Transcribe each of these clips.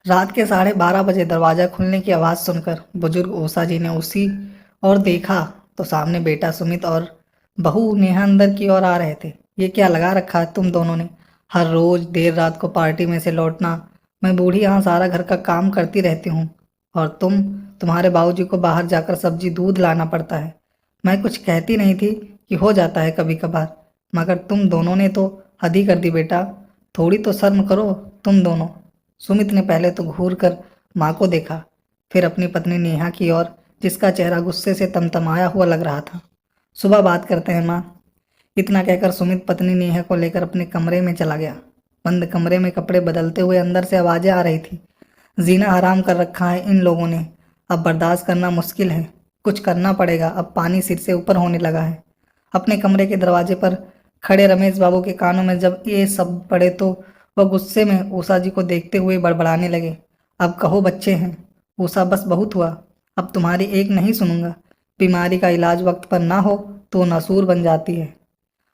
रात के 12:30 बजे दरवाजा खुलने की आवाज़ सुनकर बुजुर्ग ऊषा जी ने उसी और देखा तो सामने बेटा सुमित और बहू नेहा अंदर की ओर आ रहे थे। ये क्या लगा रखा है तुम दोनों ने? हर रोज देर रात को पार्टी में से लौटना, मैं बूढ़ी यहाँ सारा घर का काम करती रहती हूँ और तुम्हारे बाबूजी को बाहर जाकर सब्जी दूध लाना पड़ता है। मैं कुछ कहती नहीं थी कि हो जाता है कभी कभार, मगर तुम दोनों ने तो हद ही कर दी बेटा। थोड़ी तो शर्म करो तुम दोनों। सुमित ने पहले तो घूर कर माँ को देखा, फिर अपनी पत्नी नेहा की ओर, जिसका चेहरा गुस्से से तमतमाया हुआ लग रहा था। सुबह बात करते हैं माँ। इतना कहकर सुमित पत्नी नेहा को लेकर अपने कमरे में चला गया। बंद कमरे में कपड़े बदलते हुए अंदर से आवाजें आ रही थी। जीना हराम कर रखा है इन लोगों ने, अब बर्दाश्त करना मुश्किल है। कुछ करना पड़ेगा, अब पानी सिर से ऊपर होने लगा है। अपने कमरे के दरवाजे पर खड़े रमेश बाबू के कानों में जब ये सब पड़े तो वह गुस्से में ऊषा जी को देखते हुए बड़बड़ाने लगे। अब कहो बच्चे हैं, ऊषा बस बहुत हुआ, अब तुम्हारी एक नहीं सुनूंगा। बीमारी का इलाज वक्त पर ना हो तो नासूर बन जाती है।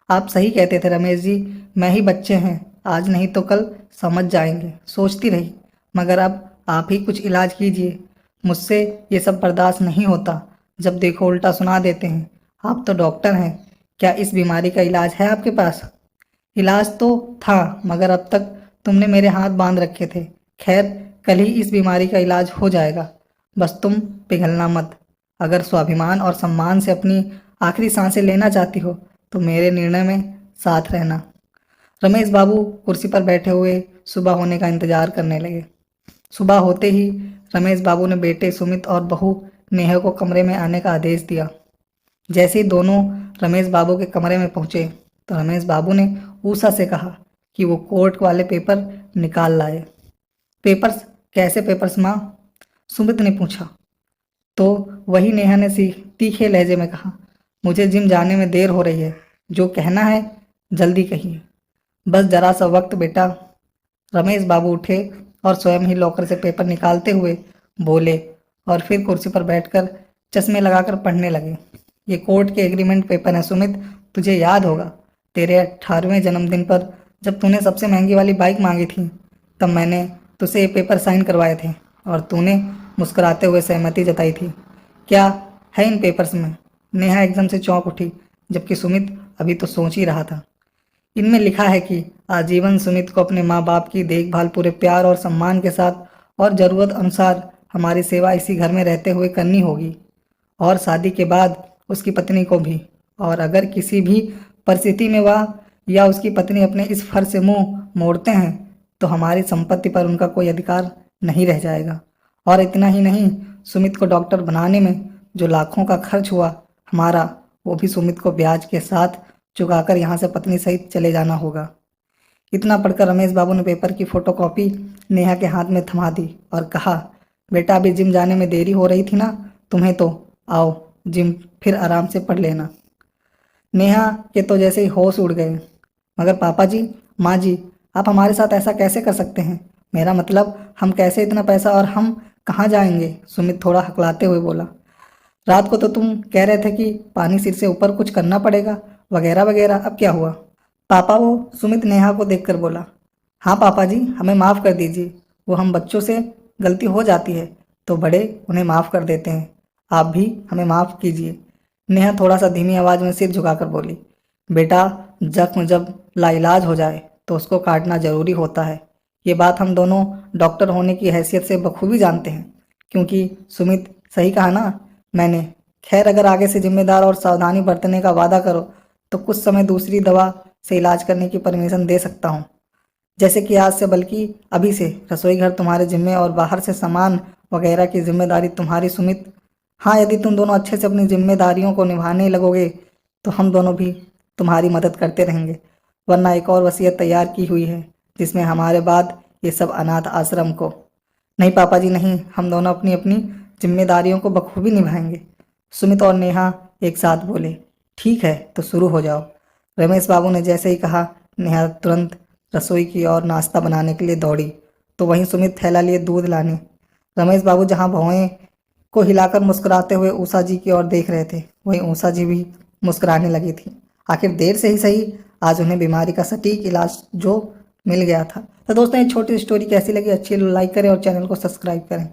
आप सही कहते थे रमेश जी, मैं ही बच्चे हैं, आज नहीं तो कल समझ जाएंगे, सोचती रही। मगर अब आप ही कुछ इलाज कीजिए, मुझसे ये सब बर्दाश्त नहीं होता। जब देखो उल्टा सुना देते हैं। आप तो डॉक्टर हैं, क्या इस बीमारी का इलाज है आपके पास? इलाज तो था, मगर अब तक तुमने मेरे हाथ बांध रखे थे। खैर, कल ही इस बीमारी का इलाज हो जाएगा, बस तुम पिघलना मत। अगर स्वाभिमान और सम्मान से अपनी आखिरी सांसें लेना चाहती हो तो मेरे निर्णय में साथ रहना। रमेश बाबू कुर्सी पर बैठे हुए सुबह होने का इंतजार करने लगे। सुबह होते ही रमेश बाबू ने बेटे सुमित और बहू नेहा को कमरे में आने का आदेश दिया। जैसे ही दोनों रमेश बाबू के कमरे में पहुंचे तो रमेश बाबू ने ऊषा से कहा कि वो कोर्ट वाले पेपर निकाल लाए। पेपर्स? कैसे पेपर्स माँ? सुमित ने पूछा। तो वही नेहा ने तीखे लहजे में कहा, मुझे जिम जाने में देर हो रही है, जो कहना है जल्दी कहिए। बस जरा सा वक्त बेटा। रमेश बाबू उठे और स्वयं ही लॉकर से पेपर निकालते हुए बोले और फिर कुर्सी पर बैठकर चश्मे लगाकर पढ़ने लगे। ये कोर्ट के एग्रीमेंट पेपर है सुमित, तुझे याद होगा तेरे 18वें जन्मदिन पर जब तूने सबसे महंगी वाली बाइक मांगी थी, तब मैंने तुझसे ये पेपर साइन करवाए थे और तूने मुस्कुराते हुए सहमति जताई थी। क्या है इन पेपर्स में? नेहा एकदम से चौंक उठी, जबकि सुमित अभी तो सोच ही रहा था। इनमें लिखा है कि आजीवन सुमित को अपने माँ बाप की देखभाल पूरे प्यार और सम्मान के साथ और ज़रूरत अनुसार हमारी सेवा इसी घर में रहते हुए करनी होगी, और शादी के बाद उसकी पत्नी को भी। और अगर किसी भी परिस्थिति में वह या उसकी पत्नी अपने इस फर्ज से मुंह मोड़ते हैं तो हमारी संपत्ति पर उनका कोई अधिकार नहीं रह जाएगा। और इतना ही नहीं, सुमित को डॉक्टर बनाने में जो लाखों का खर्च हुआ हमारा, वो भी सुमित को ब्याज के साथ चुकाकर यहाँ से पत्नी सहित चले जाना होगा। इतना पढ़कर रमेश बाबू ने पेपर की फोटोकॉपी नेहा के हाथ में थमा दी और कहा, बेटा अभी जिम जाने में देरी हो रही थी ना तुम्हें, तो आओ जिम फिर आराम से पढ़ लेना। नेहा के तो जैसे ही होश उड़ गए। मगर पापा जी, माँ जी, आप हमारे साथ ऐसा कैसे कर सकते हैं? मेरा मतलब, हम कैसे इतना पैसा और हम कहाँ जाएंगे? सुमित थोड़ा हकलाते हुए बोला। रात को तो तुम कह रहे थे कि पानी सिर से ऊपर कुछ करना पड़ेगा वगैरह वगैरह, अब क्या हुआ? पापा, वो सुमित नेहा को देखकर बोला। हाँ पापा जी, हमें माफ़ कर दीजिए, वो हम बच्चों से गलती हो जाती है तो बड़े उन्हें माफ़ कर देते हैं, आप भी हमें माफ़ कीजिए। नेहा थोड़ा सा धीमी आवाज़ में सिर झुकाकर बोली, बेटा जख्म जब लाइलाज हो जाए तो उसको काटना ज़रूरी होता है। ये बात हम दोनों डॉक्टर होने की हैसियत से बखूबी जानते हैं, क्योंकि सुमित सही कहा ना मैंने। खैर, अगर आगे से जिम्मेदार और सावधानी बरतने का वादा करो तो कुछ समय दूसरी दवा से इलाज करने की परमिशन दे सकता हूँ। जैसे कि आज से, बल्कि अभी से रसोई घर तुम्हारे जिम्मे और बाहर से सामान वगैरह की जिम्मेदारी तुम्हारी सुमित। हाँ, यदि तुम दोनों अच्छे से अपनी जिम्मेदारियों को निभाने लगोगे तो हम दोनों भी तुम्हारी मदद करते रहेंगे। वरना एक और वसीयत तैयार की हुई है जिसमें हमारे बाद ये सब अनाथ आश्रम को। नहीं पापा जी नहीं, हम दोनों अपनी अपनी जिम्मेदारियों को बखूबी निभाएंगे। सुमित और नेहा एक साथ बोले। ठीक है, तो शुरू हो जाओ। रमेश बाबू ने जैसे ही कहा, नेहा तुरंत रसोई की ओर नाश्ता बनाने के लिए दौड़ी, तो वहीं सुमित थैला लिए दूध लाने। रमेश बाबू जहां भौएं को हिलाकर मुस्कुराते हुए ऊषा जी की ओर देख रहे थे, वहीं ऊषा जी भी मुस्कुराने लगी थी। आखिर देर से ही सही, आज उन्हें बीमारी का सटीक इलाज जो मिल गया था। तो दोस्तों ये छोटी स्टोरी कैसी लगी, अच्छी लाइक करें और चैनल को सब्सक्राइब करें।